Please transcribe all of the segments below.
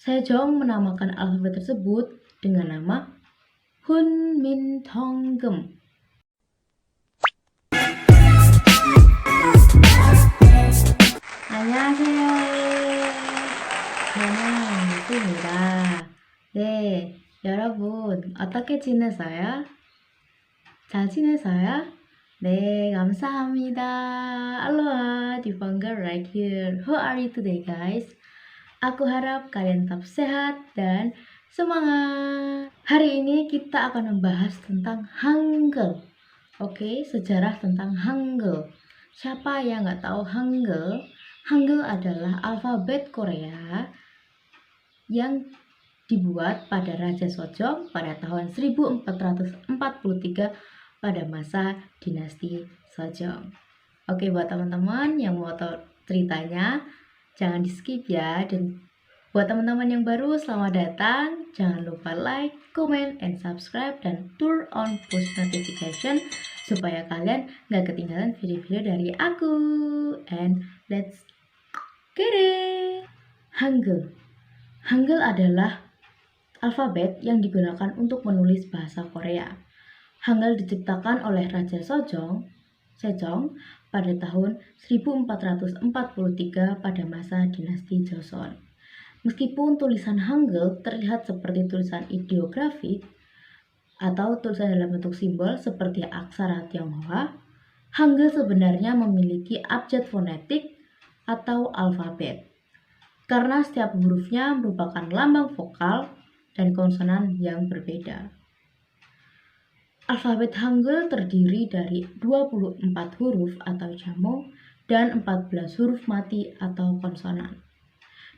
Sejong menamakan alfabet tersebut dengan nama Hunmintongeum. 안녕하세요. 저는 유수입니다. 네, 여러분 어떻게 지내세요? 잘 지내세요? 네, 감사합니다. Aloha, dipanggil right here. How are you today, guys? Aku harap kalian tetap sehat dan semangat. Hari ini kita akan membahas tentang Hangul. Oke, sejarah tentang Hangul. Siapa yang nggak tahu Hangul? Hangul adalah alfabet Korea yang dibuat pada Raja Sejong pada tahun 1443 pada masa dinasti Sejong. Oke, buat teman-teman yang mau tahu ceritanya, jangan di skip ya. Dan buat teman-teman yang baru, selamat datang. Jangan lupa like, comment, and subscribe, dan turn on push notification supaya kalian gak ketinggalan video-video dari aku. And let's get it. Hangul. Hangul adalah alfabet yang digunakan untuk menulis bahasa Korea. Hangul diciptakan oleh Raja Sejong pada tahun 1443 pada masa dinasti Joseon. Meskipun tulisan Hangul terlihat seperti tulisan ideografik atau tulisan dalam bentuk simbol seperti aksara Tionghoa, Hangul sebenarnya memiliki abjad fonetik atau alfabet, karena setiap hurufnya merupakan lambang vokal dan konsonan yang berbeda. Alfabet Hangul terdiri dari 24 huruf atau jamo dan 14 huruf mati atau konsonan,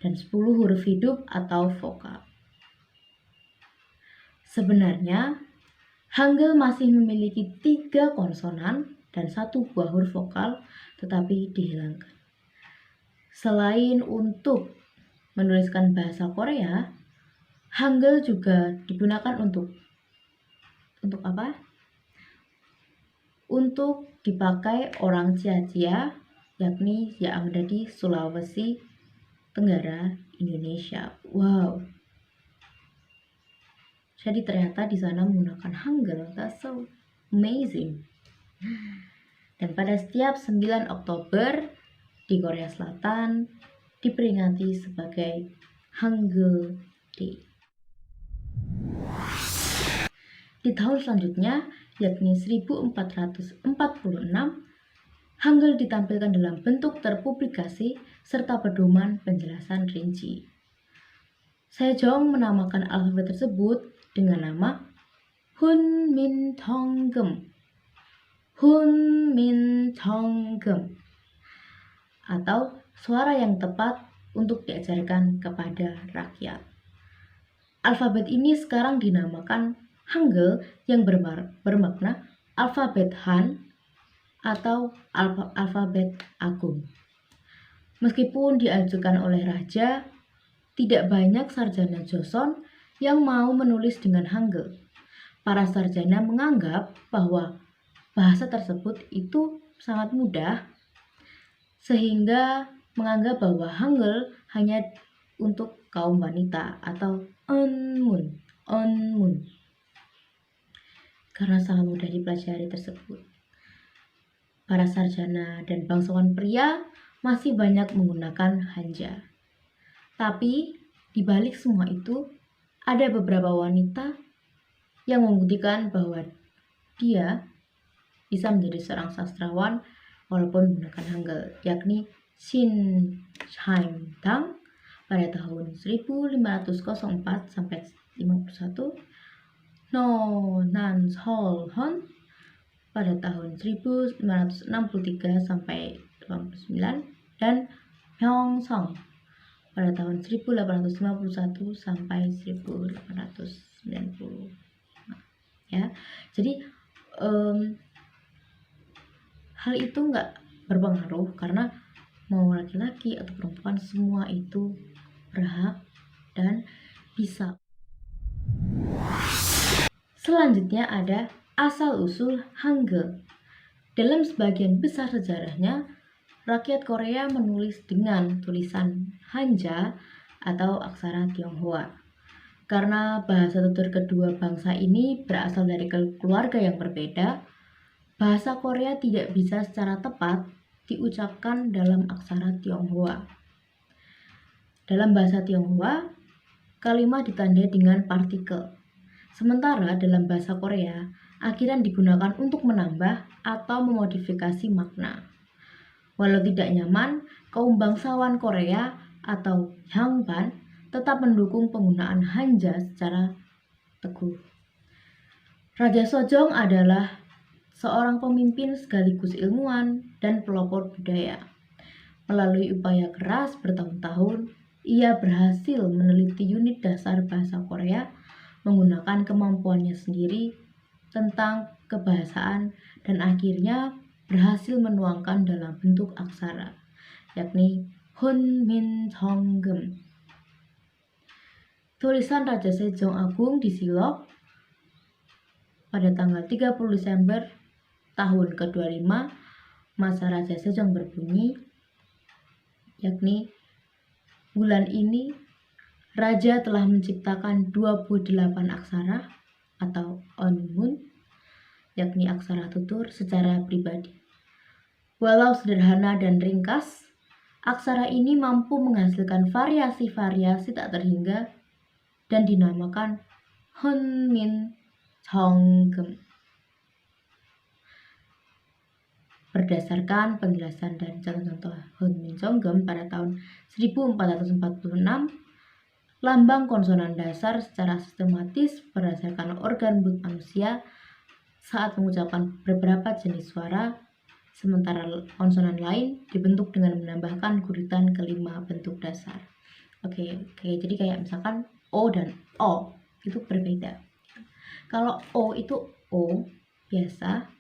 dan 10 huruf hidup atau vokal. Sebenarnya, Hangul masih memiliki 3 konsonan dan 1 buah huruf vokal, tetapi dihilangkan. Selain untuk menuliskan bahasa Korea, Hangul juga digunakan untuk apa? Untuk dipakai orang Jia-Jia, yakni yang ada di Sulawesi Tenggara, Indonesia. Wow. Jadi ternyata di sana menggunakan Hangul. That's so amazing. Dan pada setiap 9 Oktober di Korea Selatan diperingati sebagai Hangul Day. Di tahun selanjutnya, yakni 1446, Hangul ditampilkan dalam bentuk terpublikasi serta pedoman penjelasan rinci. Sejong menamakan alfabet tersebut dengan nama Hunmintongeum. Hunmintongeum atau suara yang tepat untuk diajarkan kepada rakyat. Alfabet ini sekarang dinamakan Hangul yang bermakna alfabet Han atau alfabet agung. Meskipun diajukan oleh raja, tidak banyak sarjana Joseon yang mau menulis dengan Hangul. Para sarjana menganggap bahwa bahasa tersebut itu sangat mudah, sehingga menganggap bahwa Hangul hanya untuk kaum wanita atau onmun. Karena sangat mudah dipelajari tersebut, para sarjana dan bangsawan pria masih banyak menggunakan hanja. Tapi di balik semua itu, ada beberapa wanita yang membuktikan bahwa dia bisa menjadi seorang sastrawan walaupun menggunakan Hangul, yakni Shin Chaim-dang pada tahun 1504 sampai 51, No Nan Sol-hon pada tahun 1963 sampai 89, dan Hyung-song pada tahun 1851 sampai 1890. Ya, jadi hal itu nggak berpengaruh karena mau laki-laki atau perempuan semua itu berhak dan bisa. Selanjutnya ada asal-usul Hangul. Dalam sebagian besar sejarahnya, rakyat Korea menulis dengan tulisan hanja atau aksara Tionghoa. Karena bahasa tutur kedua bangsa ini berasal dari keluarga yang berbeda, bahasa Korea tidak bisa secara tepat diucapkan dalam aksara Tionghoa. Dalam bahasa Tionghoa, kalimat ditandai dengan partikel. Sementara dalam bahasa Korea, akhiran digunakan untuk menambah atau memodifikasi makna. Walau tidak nyaman, kaum bangsawan Korea atau Hangban tetap mendukung penggunaan Hanja secara teguh. Raja Sejong adalah seorang pemimpin sekaligus ilmuwan dan pelopor budaya. Melalui upaya keras bertahun-tahun, ia berhasil meneliti unit dasar bahasa Korea menggunakan kemampuannya sendiri tentang kebahasaan dan akhirnya berhasil menuangkan dalam bentuk aksara, yakni Hunminjeongeum. Tulisan Raja Sejong Agung di Silok pada tanggal 30 Desember tahun ke-25 masa Raja Sejong berbunyi, yakni bulan ini Raja telah menciptakan 28 aksara atau onmun, yakni aksara tutur secara pribadi. Walau sederhana dan ringkas, aksara ini mampu menghasilkan variasi-variasi tak terhingga dan dinamakan Hunminjeongeum. Berdasarkan penjelasan dan contoh Hunminjeongeum pada tahun 1446, lambang konsonan dasar secara sistematis berdasarkan organ mulut manusia saat mengucapkan beberapa jenis suara, sementara konsonan lain dibentuk dengan menambahkan guritan kelima bentuk dasar. Oke, jadi kayak misalkan O dan O itu berbeda. Kalau O itu O biasa,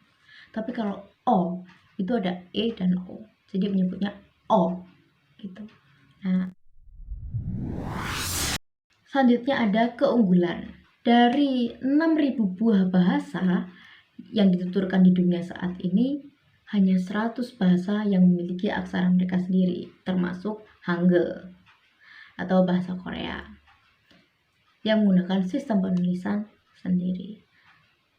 tapi kalau O itu ada E dan O, jadi menyebutnya O gitu. Nah, selanjutnya ada keunggulan. Dari 6.000 buah bahasa yang dituturkan di dunia saat ini, hanya 100 bahasa yang memiliki aksara mereka sendiri, termasuk Hangul atau bahasa Korea yang menggunakan sistem penulisan sendiri.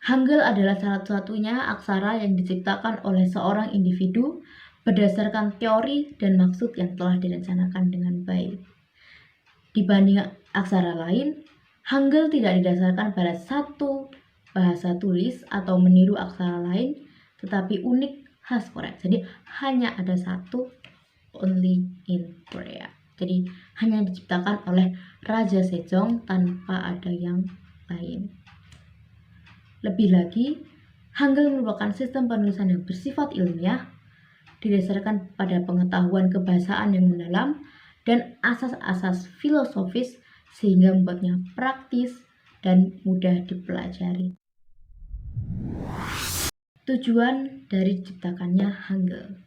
Hangul adalah satu-satunya aksara yang diciptakan oleh seorang individu berdasarkan teori dan maksud yang telah direncanakan dengan baik. Dibanding aksara lain, Hangul tidak didasarkan pada satu bahasa tulis atau meniru aksara lain, tetapi unik khas Korea. Jadi hanya ada satu, only in Korea. Jadi hanya diciptakan oleh Raja Sejong tanpa ada yang lain. Lebih lagi, Hangul merupakan sistem penulisan yang bersifat ilmiah, didasarkan pada pengetahuan kebahasaan yang mendalam dan asas-asas filosofis sehingga membuatnya praktis dan mudah dipelajari. Tujuan dari diciptakannya Hangul.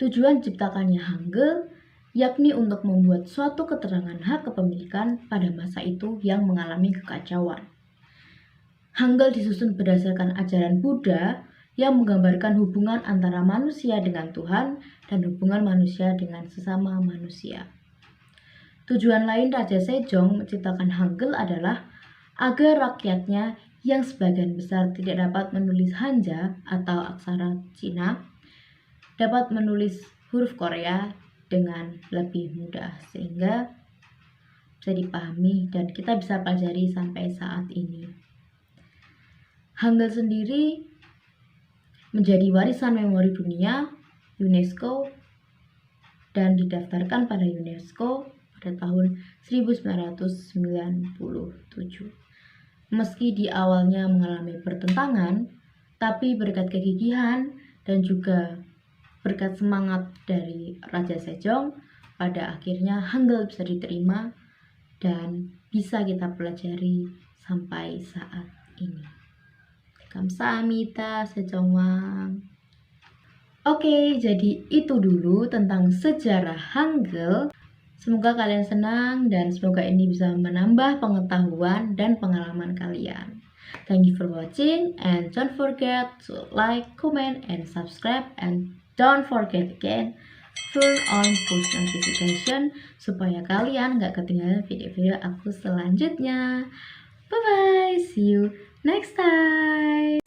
Tujuan diciptakannya Hangul yakni untuk membuat suatu keterangan hak kepemilikan pada masa itu yang mengalami kekacauan. Hangul disusun berdasarkan ajaran Buddha yang menggambarkan hubungan antara manusia dengan Tuhan dan hubungan manusia dengan sesama manusia. Tujuan lain Raja Sejong menciptakan Hangul adalah agar rakyatnya yang sebagian besar tidak dapat menulis Hanja atau aksara Cina dapat menulis huruf Korea dengan lebih mudah sehingga bisa dipahami dan kita bisa pelajari sampai saat ini. Hangul sendiri menjadi warisan memori dunia UNESCO dan didaftarkan pada UNESCO pada tahun 1997. Meski di awalnya mengalami pertentangan, tapi berkat kegigihan dan juga berkat semangat dari Raja Sejong, pada akhirnya Hangul bisa diterima dan bisa kita pelajari sampai saat ini. Kamsahamnida Sejongwang. Oke, jadi itu dulu tentang sejarah Hangul. Semoga kalian senang dan semoga ini bisa menambah pengetahuan dan pengalaman kalian. Thank you for watching and don't forget to like, comment, and subscribe, and don't forget again turn on push notification supaya kalian gak ketinggalan video-video aku selanjutnya. Bye bye, see you next time.